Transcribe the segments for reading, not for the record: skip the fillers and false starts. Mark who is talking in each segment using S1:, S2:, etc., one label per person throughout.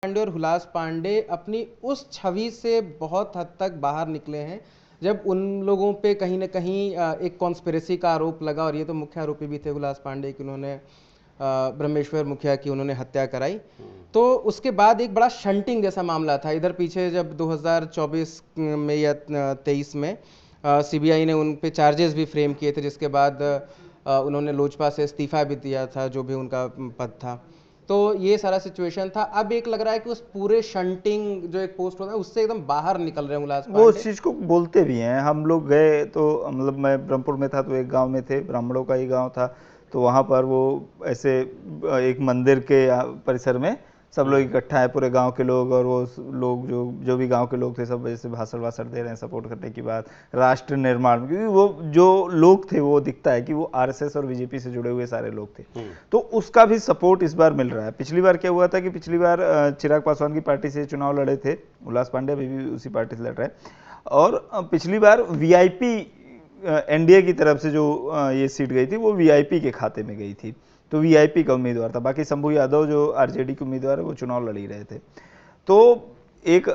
S1: पांडे और हुलास पांडे अपनी उस छवि से बहुत हद तक बाहर निकले हैं जब उन लोगों पे कहीं ना कहीं एक कॉन्स्पिरेसी का आरोप लगा, और ये तो मुख्य आरोपी भी थे हुलास पांडे कि उन्होंने ब्रह्मेश्वर मुखिया की उन्होंने हत्या कराई। तो उसके बाद एक बड़ा शंटिंग जैसा मामला था इधर पीछे, जब 2024 में या 23 में सीबीआई ने उन पे चार्जेस भी फ्रेम किए थे, जिसके बाद उन्होंने लोजपा से इस्तीफा भी दिया था, जो भी उनका पद था। तो ये सारा सिचुएशन था। अब एक लग रहा है कि उस पूरे शंटिंग जो एक पोस्ट होता है उससे एकदम बाहर निकल रहे हैं उल्लास
S2: वो उस
S1: पांडे।
S2: चीज़ को बोलते भी हैं। हम लोग गए तो मतलब मैं ब्रह्मपुर में था तो एक गांव में थे, ब्राह्मणों का ही गांव था, तो वहाँ पर वो ऐसे एक मंदिर के परिसर में सब लोग इकट्ठा है, पूरे गांव के लोग, और वो लोग जो जो भी गांव के लोग थे सब जैसे भाषण वाषण दे रहे हैं सपोर्ट करने की बात राष्ट्र निर्माण में, क्योंकि वो जो लोग थे वो दिखता है कि वो आरएसएस और बीजेपी से जुड़े हुए सारे लोग थे। तो उसका भी सपोर्ट इस बार मिल रहा है। पिछली बार क्या हुआ था कि पिछली बार चिराग पासवान की पार्टी से चुनाव लड़े थे उल्लास पांडे, अभी भी उसी पार्टी से लड़ रहे हैं, और पिछली बार वीआईपी एनडीए की तरफ से जो ये सीट गई थी वो वीआईपी के खाते में गई थी, तो वीआईपी का उम्मीदवार था। बाकी शंभू यादव जो आरजेडी के उम्मीदवार है वो चुनाव लड़ ही रहे थे। तो एक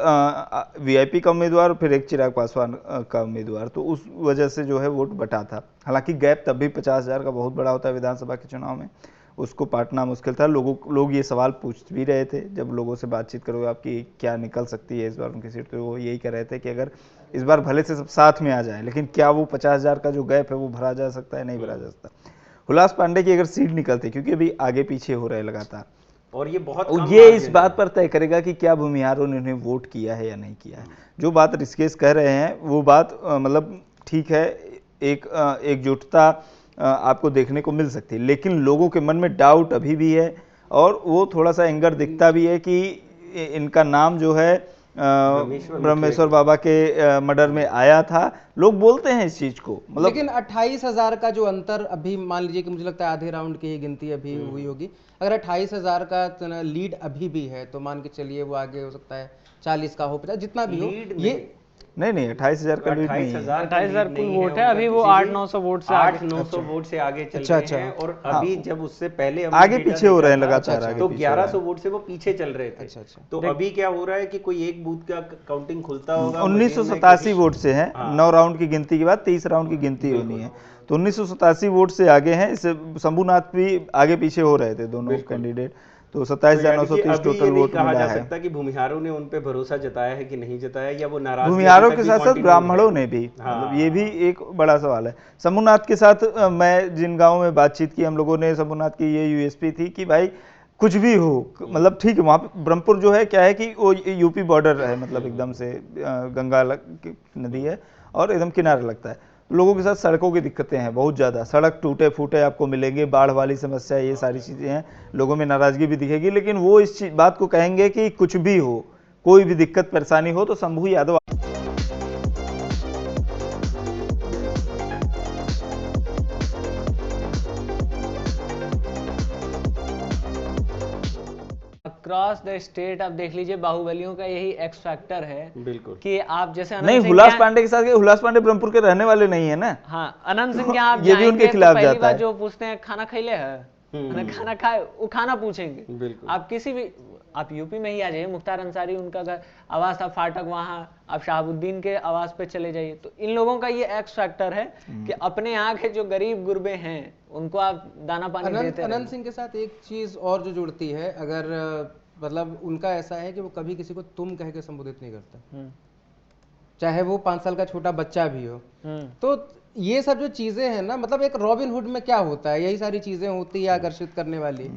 S2: वीआईपी का उम्मीदवार फिर एक चिराग पासवान का उम्मीदवार, तो उस वजह से जो है वोट बटा था। हालांकि गैप तब भी 50,000 का बहुत बड़ा होता है विधानसभा के चुनाव में, उसको पाटना मुश्किल था। लोग ये सवाल पूछ भी रहे थे, जब लोगों से बातचीत करोगे आपकी क्या निकल सकती है इस बार उनकी सीट, तो वो यही कह रहे थे कि अगर इस बार भले से सब साथ में आ जाए, लेकिन क्या वो 50,000 का जो गैप है वो भरा जा सकता है, नहीं भरा जा सकता। हुलास पांडे की अगर सीट निकलती, क्योंकि अभी आगे पीछे हो रहे लगातार,
S3: और ये बहुत
S2: और
S3: कम
S2: ये इस
S3: मार्जिन
S2: बात
S3: है।
S2: पर तय करेगा कि क्या भूमिहारों ने उन्हें वोट किया है या नहीं किया है। जो बात ऋषिकेश कह रहे हैं वो बात मतलब ठीक है, एकजुटता आपको देखने को मिल सकती है, लेकिन लोगों के मन में डाउट अभी भी है, और वो थोड़ा सा एंगर दिखता भी है कि इनका नाम जो है ब्रह्मेश्वर बाबा के मर्डर में आया था। लोग बोलते हैं इस चीज को, मतलब
S1: लेकिन 28,000 का जो अंतर, अभी मान लीजिए कि मुझे लगता है आधे राउंड की ही गिनती अभी हुई होगी, अगर 28,000 का लीड अभी भी है तो मान के चलिए वो आगे हो सकता है 40 का हो, 50 जितना भी हो।
S3: लीड
S1: ये
S2: नहीं 28,000 का लीड नहीं है।
S3: 28,000 का
S4: 28,000
S3: लीड
S4: कुल
S3: नहीं
S4: वोट है,
S3: उनका
S4: अभी वो
S3: किसी भी।
S4: 800-900 वोट से आगे।
S3: 800-900 वोट से आगे चल
S1: अच्छा,
S3: रहे
S1: अच्छा।
S3: हैं, और
S2: हाँ,
S3: अभी जब उससे पहले हमने
S2: आगे
S3: डेटा
S2: पीछे हो रहे हैं
S3: देखा था,
S2: लगातार,
S1: अच्छा,
S2: आगे
S3: तो
S2: पीछे हो रहे
S3: 1100
S2: हैं।
S3: वोट से वो पीछे चल रहे थे।
S1: अच्छा, अच्छा।
S3: तो अभी क्या हो रहा है कि कोई एक बूथ का काउंटिंग खुलता होगा मशीन में
S2: 1987 वोट से है।
S3: हाँ।
S2: 9 राउंड की गिनती के बाद 23 राउंड की गिनती होनी है, तो 1987 वोट से आगे हैं। इससे शंभुनाथ भी आगे पीछे हो रहे थे दोनों कैंडिडेट, तो
S3: तो यानी कि
S2: 27,930
S3: अभी ये
S2: टोटल
S3: नहीं
S2: वोट
S3: कहा
S2: मिला
S3: जा
S2: है।
S3: सकता कि भूमिहारों ने उन पे भरोसा जताया है कि नहीं जताया, या वो नाराजगी अभी
S2: भूमिहारों
S3: तक
S2: के
S3: भी
S2: साथ साथ
S3: कंटिन्यू
S2: ब्राह्मणों
S3: है।
S2: ने भी, मतलब ये भी
S3: हाँ।
S2: एक बड़ा सवाल है। शंभुनाथ के साथ मैं जिन गांवों में बातचीत की हम लोगों ने, शंभुनाथ की ये यूएसपी थी कि भाई कुछ भी हो, मतलब ठीक है, वहाँ पे ब्रह्मपुर जो है क्या है कि वो यूपी बॉर्डर है, मतलब एकदम से गंगा की नदी है और एकदम किनारे लगता है। लोगों के साथ सड़कों की दिक्कतें हैं बहुत ज़्यादा, सड़क टूटे फूटे आपको मिलेंगे, बाढ़ वाली समस्या, ये सारी चीज़ें हैं। लोगों में नाराज़गी भी दिखेगी, लेकिन वो इस बात को कहेंगे कि कुछ भी हो, कोई भी दिक्कत परेशानी हो तो Shambhu Yadav.
S4: Across the state आप देख लीजिए, बाहुबलियों का यही एक्स फैक्टर है
S3: बिल्कुल।
S4: कि आप जैसे
S2: नहीं,
S4: अनंत सिंह
S2: हुलास
S4: के
S2: पांडे के साथ, हुलास पांडे ब्रह्मपुर के रहने वाले नहीं है ना।
S4: हाँ, अनंत सिंह
S2: तो
S4: के यहाँ आप
S2: ये भी उनके
S4: जाएंगे तो
S2: खिलाफ
S4: पहली
S2: जाता
S4: बात
S2: है।
S4: जो पूछते हैं खाना खैले है, खाना खाए, वो खाना पूछेंगे।
S3: बिल्कुल।
S4: आप किसी भी, आप यूपी में ही आ जाइए, मुख्तार अंसारी उनका घर आवास था फाटक, वहां आप शहाबुद्दीन के आवास पे चले जाइए। तो इन लोगों का ये एक्स फैक्टर है कि अपने यहाँ के जो गरीब गुरबे हैं उनको आप दाना पानी देते
S1: अनंत
S4: रहिए।
S1: सिंह के साथ एक चीज और जो जुड़ती है, अगर मतलब उनका ऐसा है कि वो कभी किसी को तुम कह के संबोधित नहीं करता, चाहे वो 5 साल का छोटा बच्चा भी हो। तो ये सब जो चीजें हैं ना, मतलब एक रॉबिन हुड में क्या होता है, यही सारी चीजें होती है आकर्षित करने वाली।